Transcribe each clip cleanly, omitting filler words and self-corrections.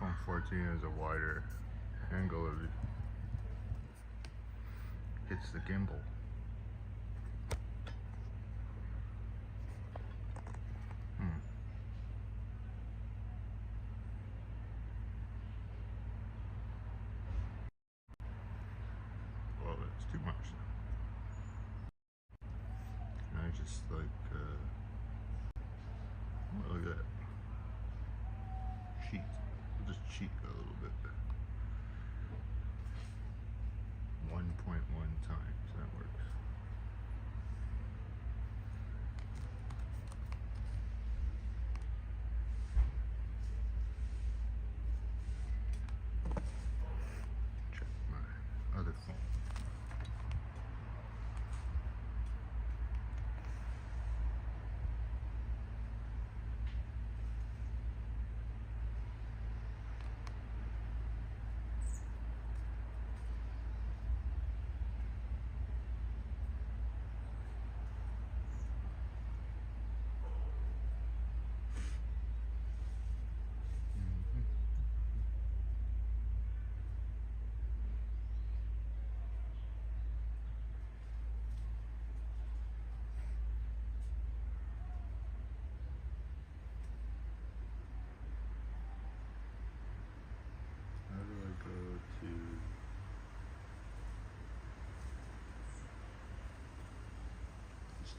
iPhone 14 has a wider angle of it. Hits the gimbal. Well, it's too much. And I just like, oh, look at that. Cheat. We'll just cheat a little bit. 1.1 times, that works. Check my other phone.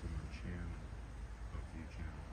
To my channel, view channel.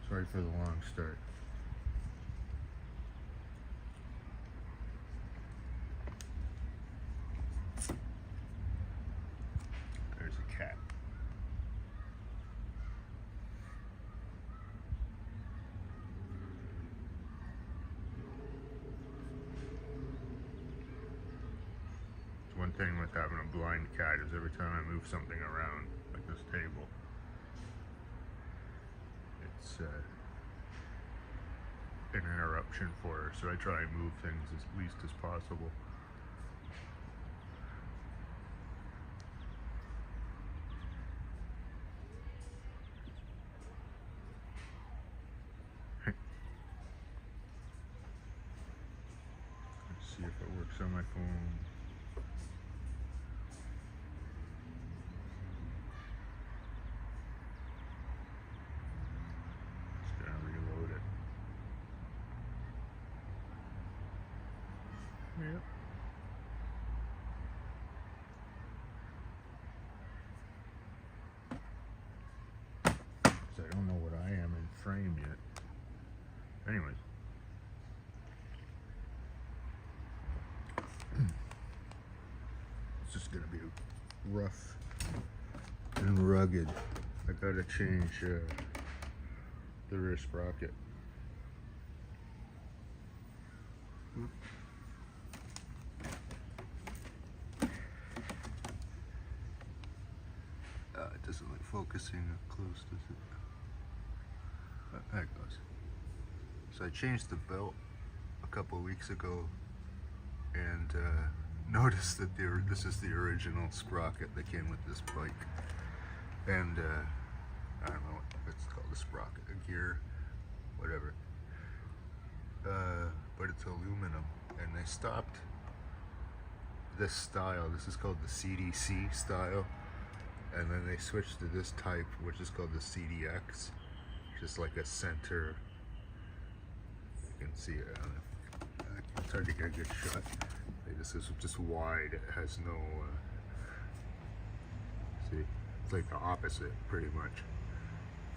Sorry for the long start. There's a cat. One thing with having a blind cat is every time I move something around, like this table, it's an interruption for her, so I try and move things as least as possible. Let's see if it works on my phone. Yep. So I don't know what I am in frame yet. Anyways. It's just gonna be rough and rugged. I gotta change the rear sprocket. It doesn't look focusing up close, does it? There it goes. So I changed the belt a couple of weeks ago, and notice that this is the original sprocket that came with this bike, and I don't know what it's called, a sprocket, a gear, whatever. But it's aluminum, and they stopped this style. This is called the CDC style, and then they switched to this type, which is called the CDX, just like a center. You can see it. It's hard to get a good shot. This is just wide. It has no. See, it's like the opposite, pretty much.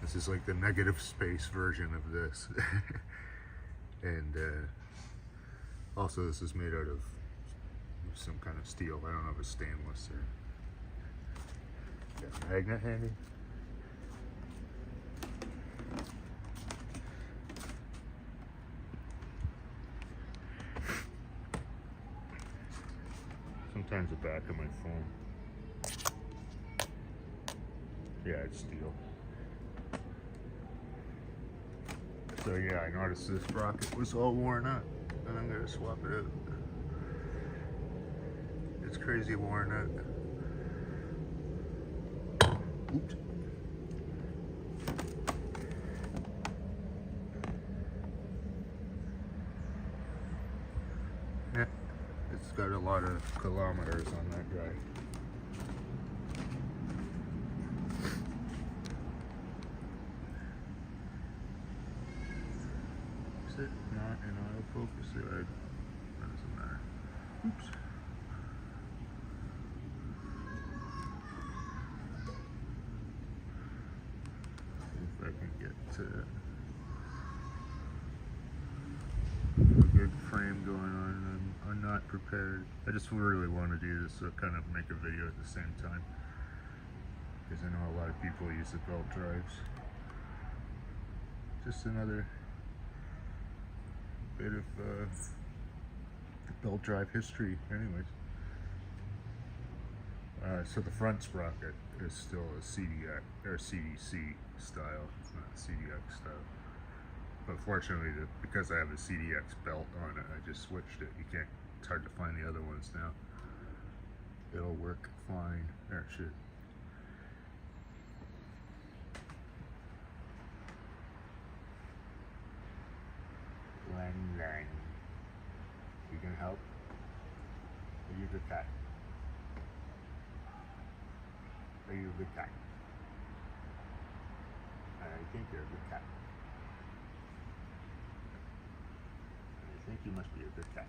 This is like the negative space version of this. And also, this is made out of some kind of steel. I don't know if it's stainless or. Got a magnet handy. Sometimes the back of my phone. Yeah, it's steel. So yeah, I noticed this sprocket was all worn up, and I'm gonna swap it out. It's crazy worn out. Oops. Yeah, it's got a lot of kilometers on that guy. Is it not in autofocus? That doesn't matter. Oops. See if I can get to a good frame going on. I'm not prepared. I just really want to do this, so kind of make a video at the same time, because I know a lot of people use the belt drives. Just another bit of belt drive history, anyways. So the front sprocket is still a CDX or CDC style. It's not CDX style. But fortunately, because I have a CDX belt on it, I just switched it. You can't. It's hard to find the other ones now. It'll work fine. There, it should. Lang. You can help? Are you a good cat? Are you a good cat? I think you're a good cat. I think you must be a good cat.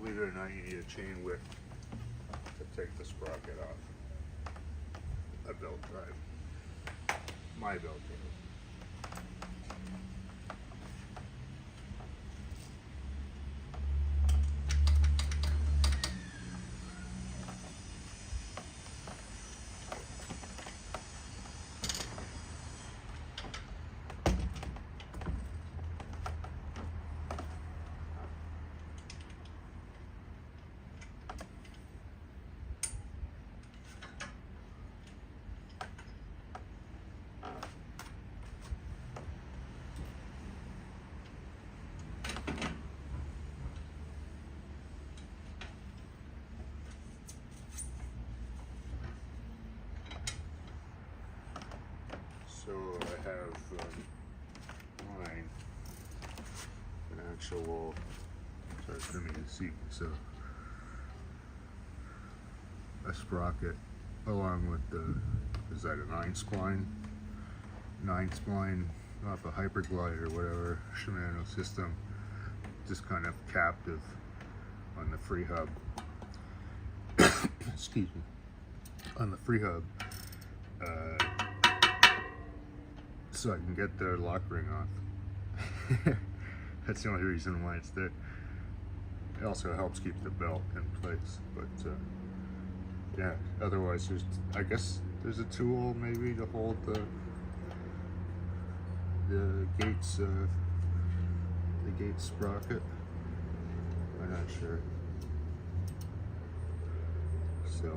believe it or not, you need a chain whip to take the sprocket off a belt drive. My belt drive. So I have mine, an actual, sorry for me to see, so a sprocket along with the, is that a 9-spline? 9-spline off a Hyperglide or whatever Shimano system, just kind of captive on the free hub. Excuse me, on the free hub. So I can get the lock ring off. That's the only reason why it's there. It also helps keep the belt in place, but yeah, otherwise I guess there's a tool maybe to hold the gates sprocket. I'm not sure. So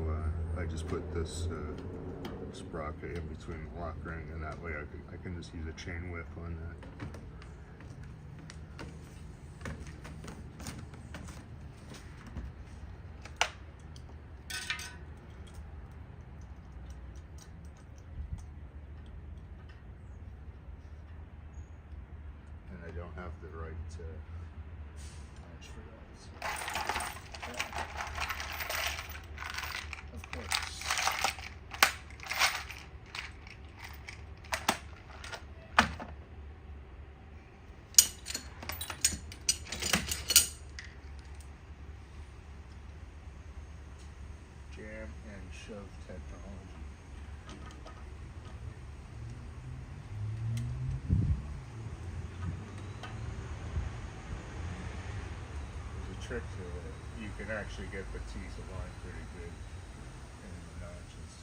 I just put this sprocket in between the lock ring, and that way I can just use a chain whip on that. And I don't have the right match for that. Of course. Jam and shove technology. There's a trick to it. You can actually get the teeth aligned pretty good in the notches.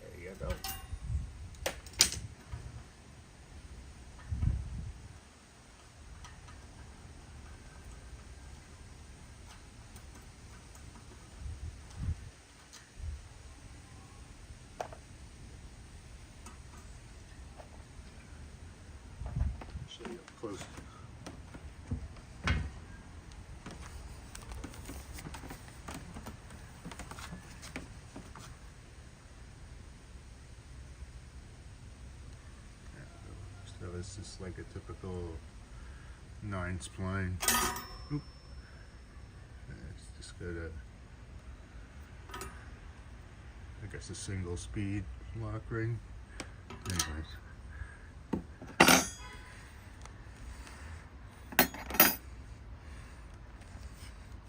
There you go. Show you up close. So it's just like a typical 9-spline. Oop. It's just got I guess a single speed lock ring. Anyways.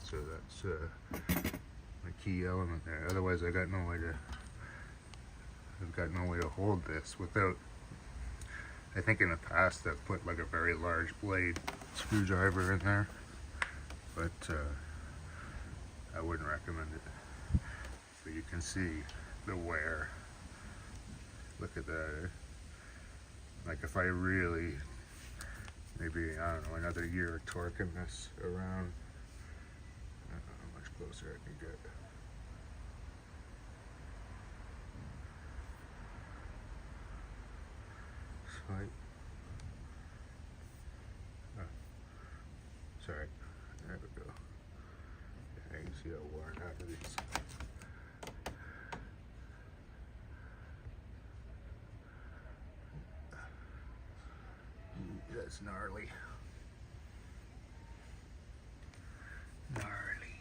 So that's a key element there. Otherwise, I've got no way to hold this without. I think in the past I've put like a very large blade screwdriver in there, but I wouldn't recommend it. But you can see the wear. Look at that. Like if I really, maybe, I don't know, another year of torquing this around, I don't know how much closer I can get. Swipe. Oh. Sorry. There we go. Yeah, you can see how worn out it is. That's gnarly. Gnarly.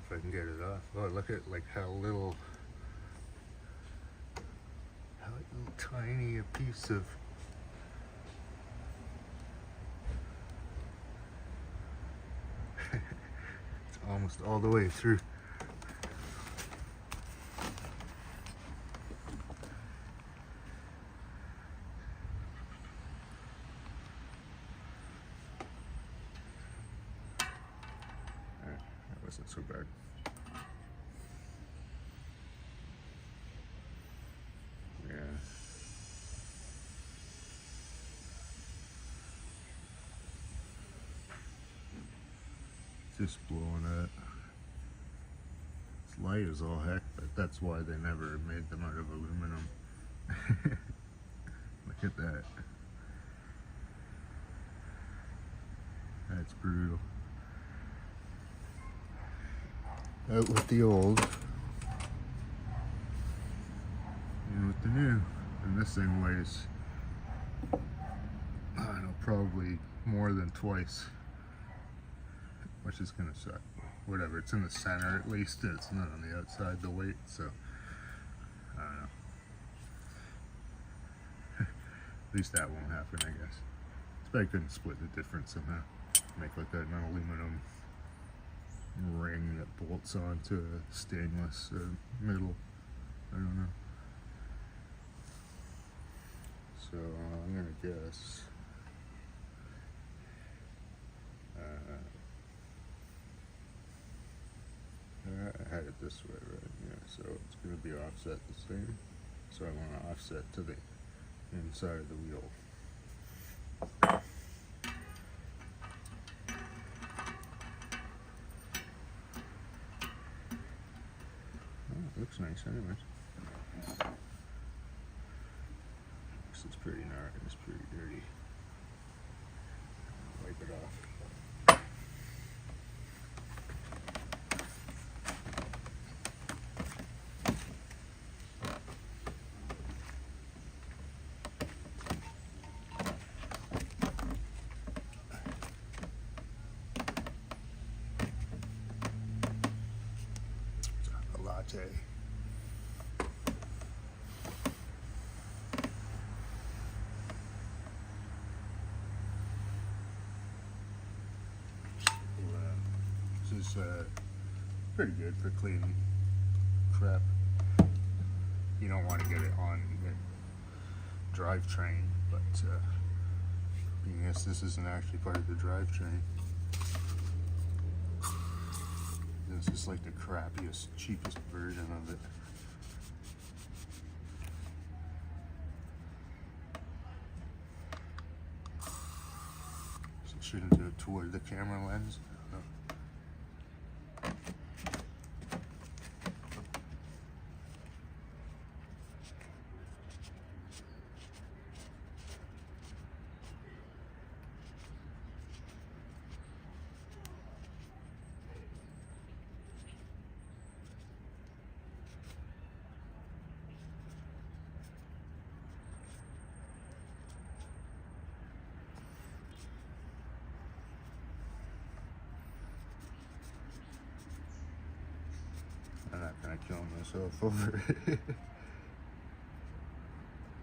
If I can get it off. Oh, look at like how little tiny a piece of it's almost all the way through. That wasn't so bad. Yeah. Just blowing it. It's light as all heck, but that's why they never made them out of aluminum. Look at that. That's brutal. Out with the old, in with the new. And this thing weighs, I don't know, probably more than twice. Which is gonna suck. Whatever, it's in the center at least. It's not on the outside, the weight, so I don't know. At least that won't happen, I guess. I couldn't split the difference somehow. Make like an aluminum ring that bolts onto a stainless middle. I don't know. So I'm gonna guess. I had it this way, right? Yeah, so it's going to be offset the same. So I want to offset to the inside of the wheel. Oh, it looks nice anyways. This is pretty gnarly, it's pretty dirty. Wipe it off. Latte. This is pretty good for cleaning crap. You don't want to get it on the drivetrain, but being as this isn't actually part of the drivetrain, this is like the crappiest, cheapest version of it. So shouldn't do it toward the camera lens. No. I'm not gonna kill myself over it.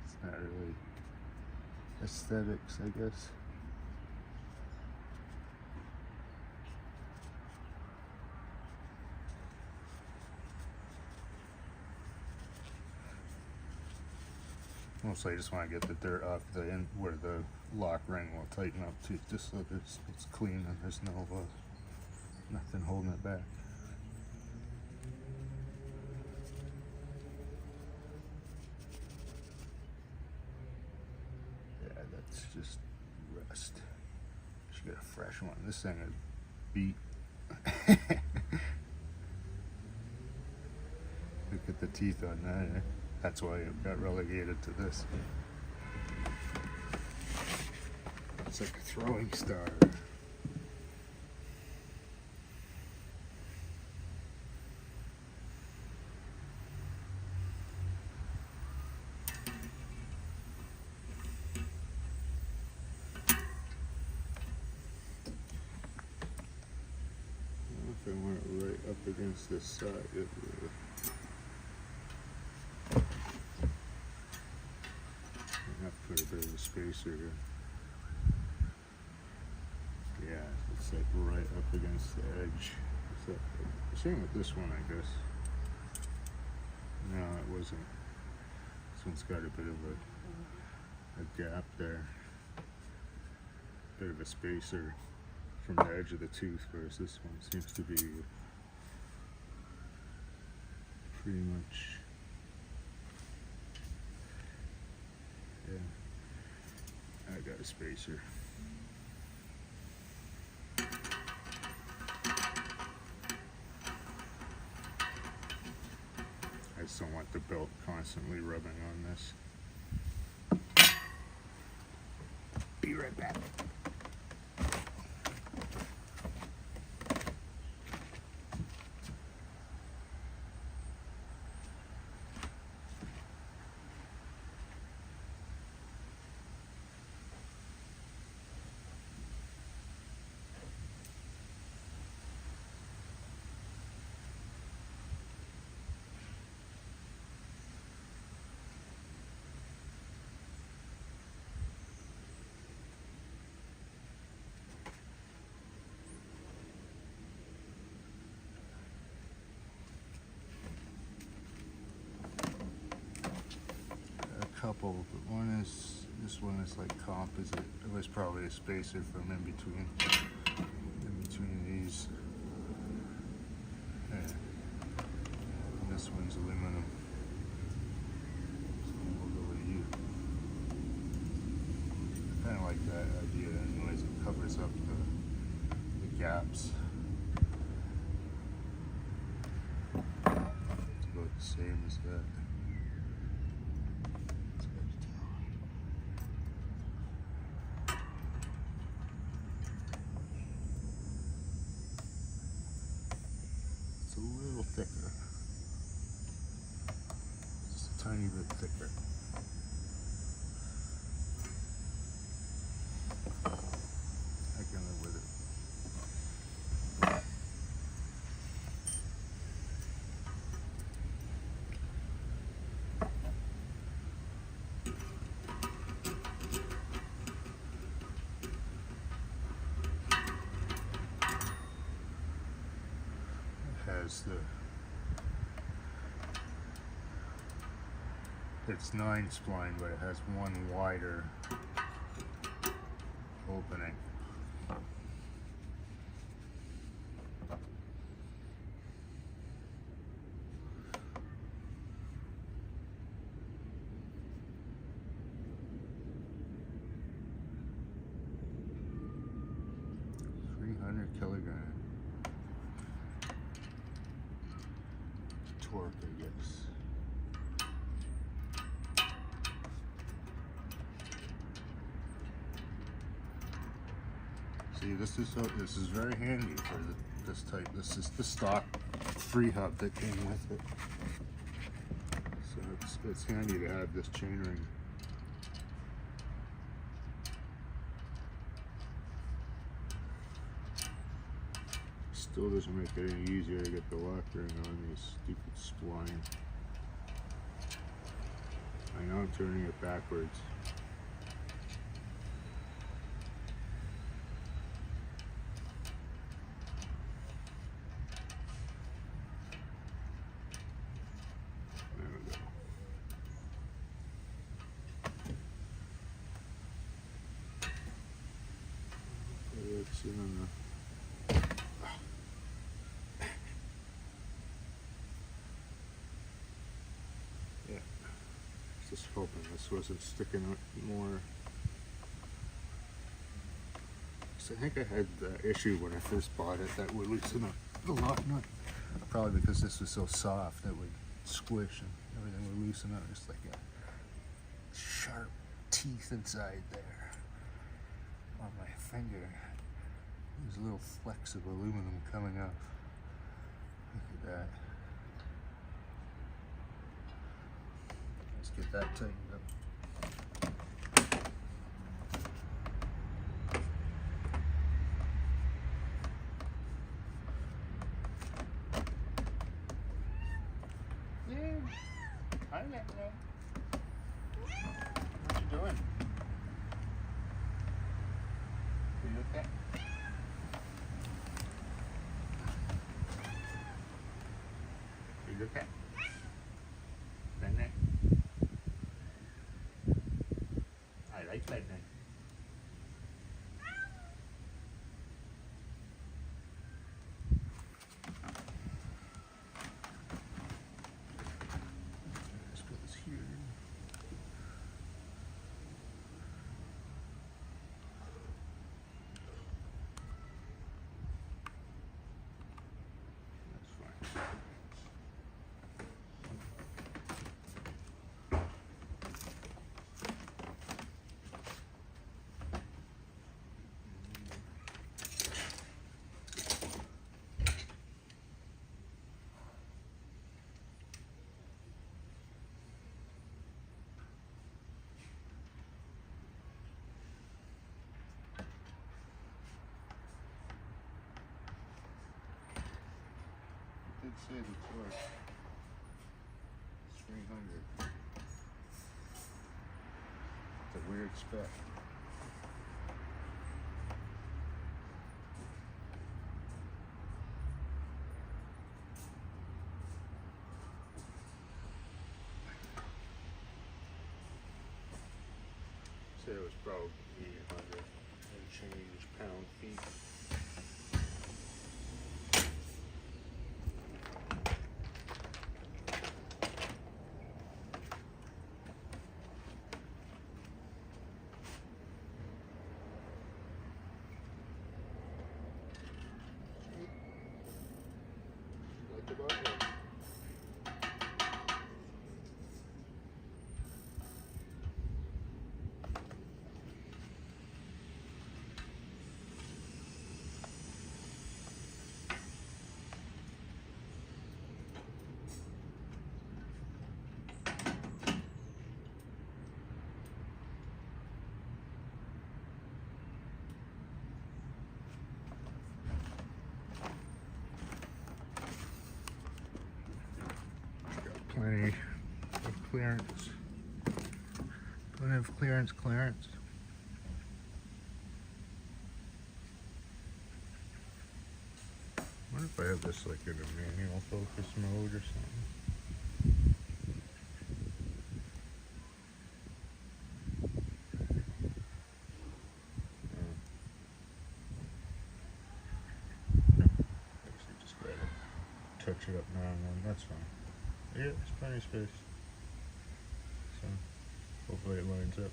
It's not really aesthetics, I guess. Mostly I just want to get the dirt off the end where the lock ring will tighten up to, just so that it's clean and there's no nothing holding it back. Yeah, that's just rust. Should get a fresh one. This thing is beat. Look at the teeth on that. Eh? That's why it got relegated to this. It's like a throwing star. if I want it right up against this side of the... I have to put a bit of a spacer here. Yeah, it's like right up against the edge. So, same with this one, I guess. No, it wasn't. This one's got a bit of a gap there. Bit of a spacer from the edge of the tooth, whereas this one seems to be pretty much, yeah, I got a spacer. I just don't want the belt constantly rubbing on this. Be right back. Couple, but this one is like composite. It was probably a spacer from in between these. Yeah. And this one's aluminum. So we'll go with you. Kind of like that idea, anyways. It covers up the gaps. It's about the same as that. It's a little thicker, just a tiny bit thicker. I can live with it. Has it's 9 spline, but it has one wider opening. Kilogram torque, I guess. See, this is very handy for this type. This is the stock free hub that came with it, so it's handy to have this chain ring. Still doesn't make it any easier to get the lock ring on these stupid spline. I know I'm turning it backwards. There we go. It's in on the just hoping this wasn't sticking out more. So I think I had the issue when I first bought it that would loosen up the lock nut. Probably because this was so soft it would squish and everything would loosen up. Just like a sharp teeth inside there on my finger. There's little flecks of aluminum coming off. Look at that. Let's get that tightened up. Hey. Hi, Nene. What you doing? Are you okay? Are you okay? Nene. I like Nene. This goes here. That's fine. Did say the torque is 300. It's a weird spec. Say it was probably 800 and change pound-feet. Like the button. Plenty of clearance. Plenty of clearance. I wonder if I have this like in a manual focus mode or something. Actually just gotta touch it up now and then, that's fine. Yeah, there's plenty of space. So hopefully it lines up.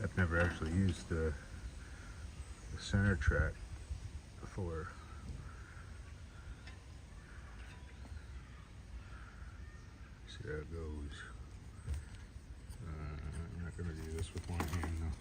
I've never actually used the center track before. See how it goes. I'm not going to do this with one hand though.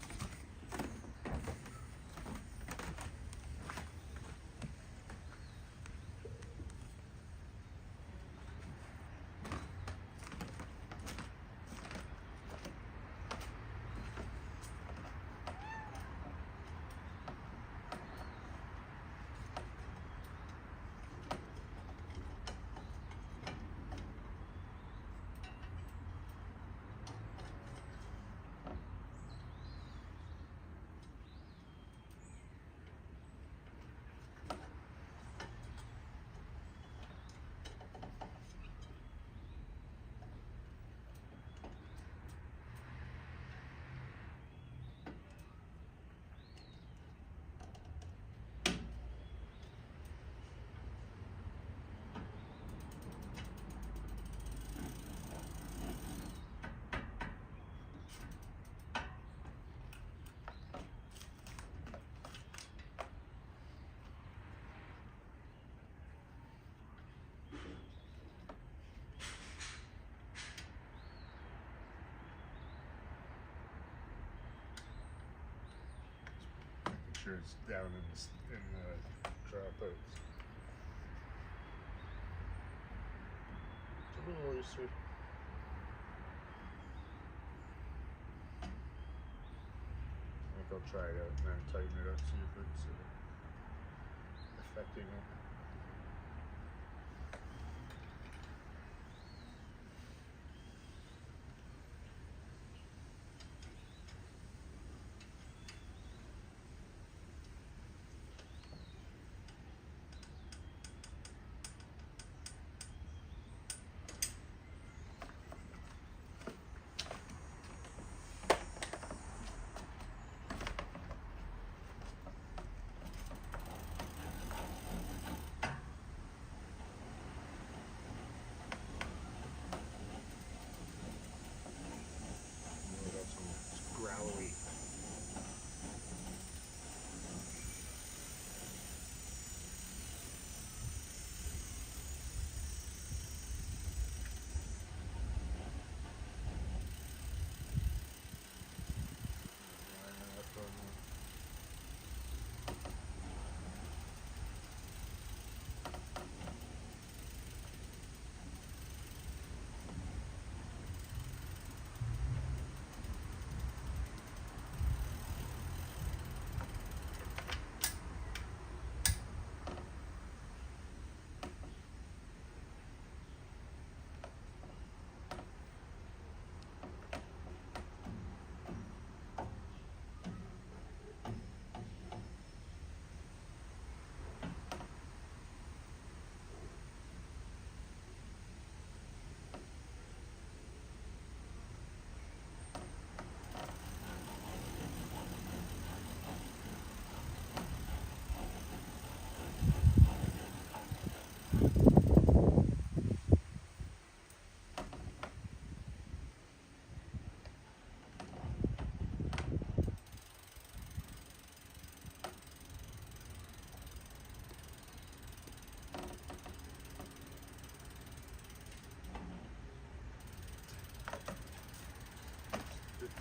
Sure it's down in the trapeze. It's a little looser. I think I'll try it out and then tighten it up, see if it's affecting it. Growly.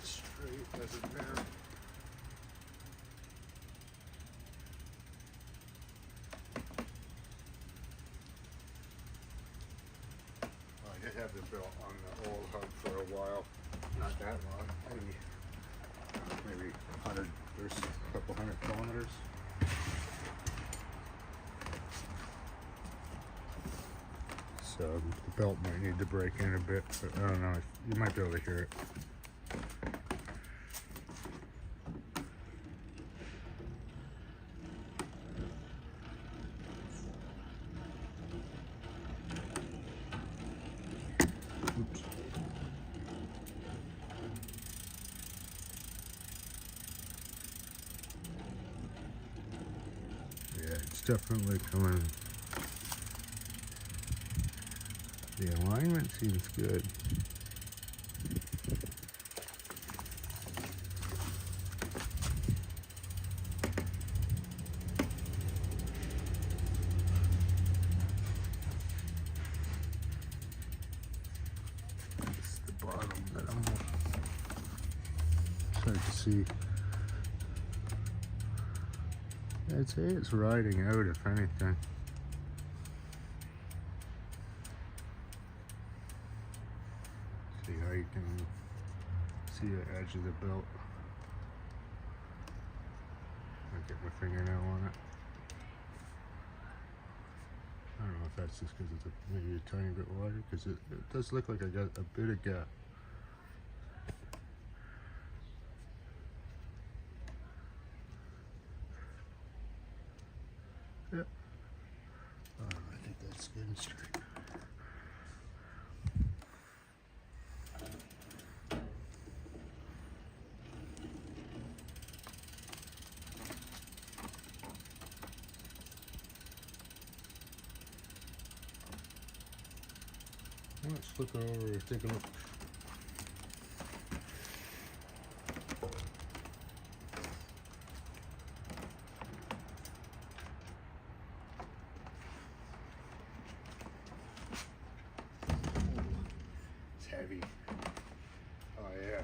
Straight as a mirror. I did have the belt on the old hub for a while, not that long, maybe 100, there's a couple 100 kilometers. So the belt might need to break in a bit, but I don't know, you might be able to hear it. It's definitely coming. The alignment seems good. It's the bottom that I'm trying to see. I'd say it's riding out, if anything. See how you can see the edge of the belt. I'll get my fingernail on it. I don't know if that's just because it's maybe a tiny bit wider, because it does look like I got a bit of gap. Yeah. I think that's good and straight. Let's flip it over and take a look. It's heavy. Oh yeah.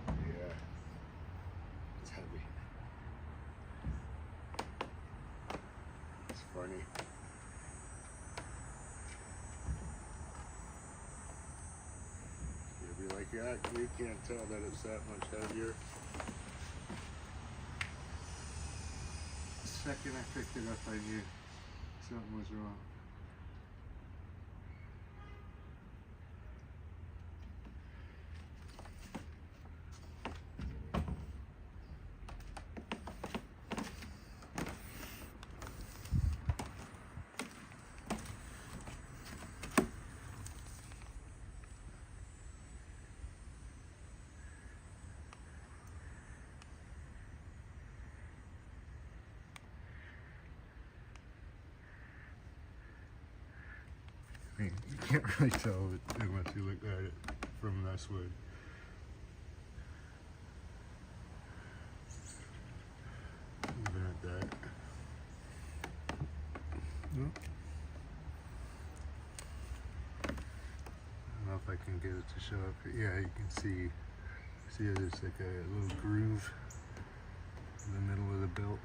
Yeah. It's heavy. It's funny. Yeah, you can't tell that it's that much heavier. The second I picked it up, I knew something was wrong. I mean, you can't really tell it unless you look at it from this way. Even at that. Nope. I don't know if I can get it to show up. Yeah, you can see there's like a little groove in the middle of the belt.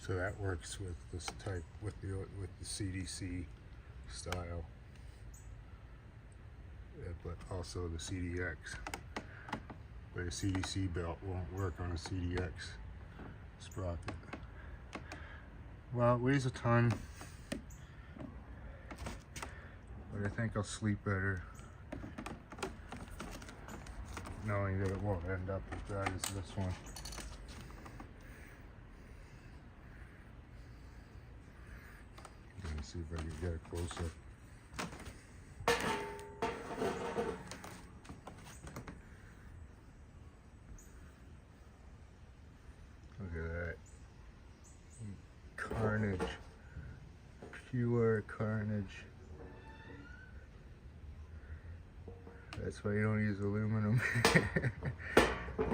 So that works with this type, with the CDC style, but also the CDX. But a CDC belt won't work on a CDX sprocket. Well, it weighs a ton, but I think I'll sleep better knowing that it won't end up as bad as this one. Let's see if I can get it closer. Look at that. Carnage. Pure carnage. That's why you don't use aluminum.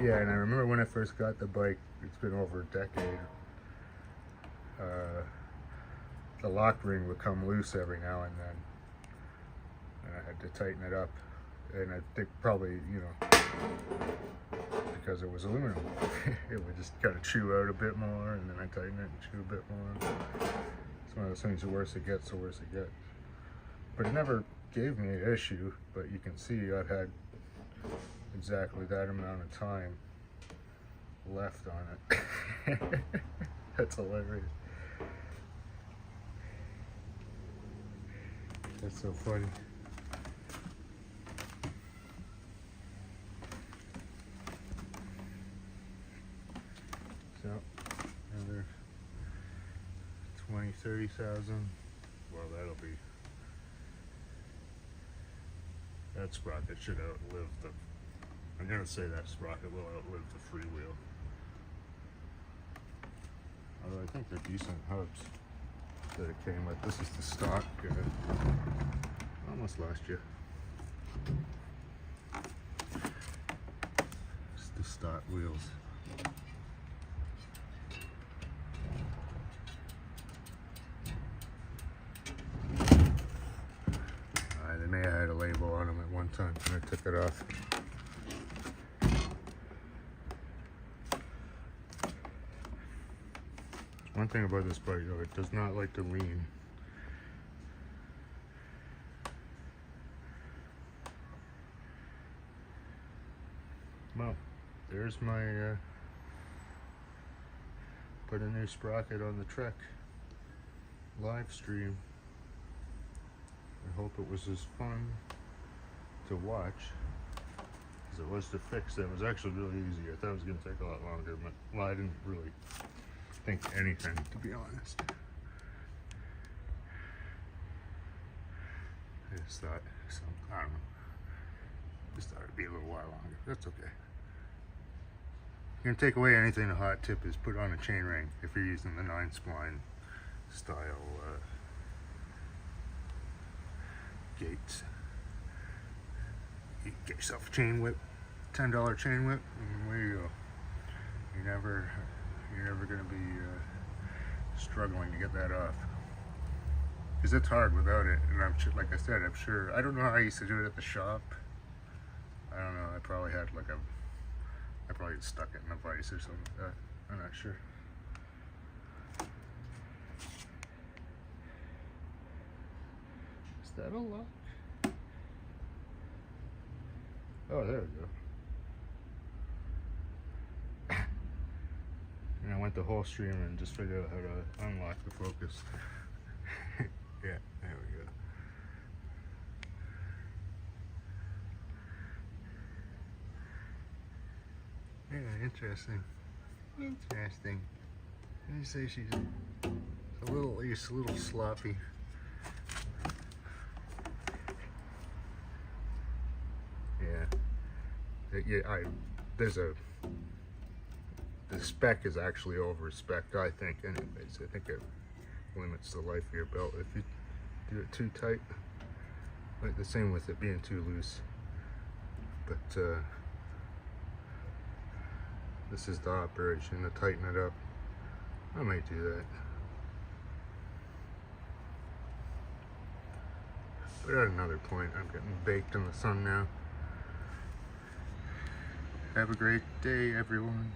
Yeah, and I remember when I first got the bike, it's been over a decade. The lock ring would come loose every now and then, and I had to tighten it up. And I think probably, you know, because it was aluminum, it would just kind of chew out a bit more, and then I tighten it and chew a bit more. It's one of those things, the worse it gets, the worse it gets. But it never gave me an issue, but you can see I've had exactly that amount of time left on it. That's hilarious. That's so funny. So, another 20,000-30,000. Well, that'll be. That sprocket should outlive the. I'm gonna say that sprocket will outlive the freewheel. Although I think they're decent hubs that it came with. This is the stock. Almost lost you. It's the stock wheels. They may have had a label on them at one time and I took it off. One thing about this bike though, it does not like to lean. Well, there's my put a new sprocket on the Trek live stream. I hope it was as fun to watch as it was to fix. It was actually really easy. I thought it was going to take a lot longer, but well, I didn't really think anything, to be honest. I just thought, I don't know. Just thought it'd be a little while longer. That's okay. You're gonna take away anything. A hot tip is put on a chain ring if you're using the 9-spline style gates. You get yourself a chain whip, $10 chain whip, and there you go. You're never gonna be struggling to get that off, because it's hard without it. And I'm like I said, I'm sure. I don't know how I used to do it at the shop. I don't know. I probably had like a I probably stuck it in a vise or something like that. I'm not sure. Is that a lock? Oh, there we go. And I went the whole stream and just figured out how to unlock the focus. Yeah, there we go. Yeah, interesting. Interesting. You say she's a little sloppy. Yeah. The spec is actually over spec, I think, anyways. I think it limits the life of your belt if you do it too tight. Like the same with it being too loose. But this is the operation to tighten it up. I might do that. But at another point, I'm getting baked in the sun now. Have a great day, everyone.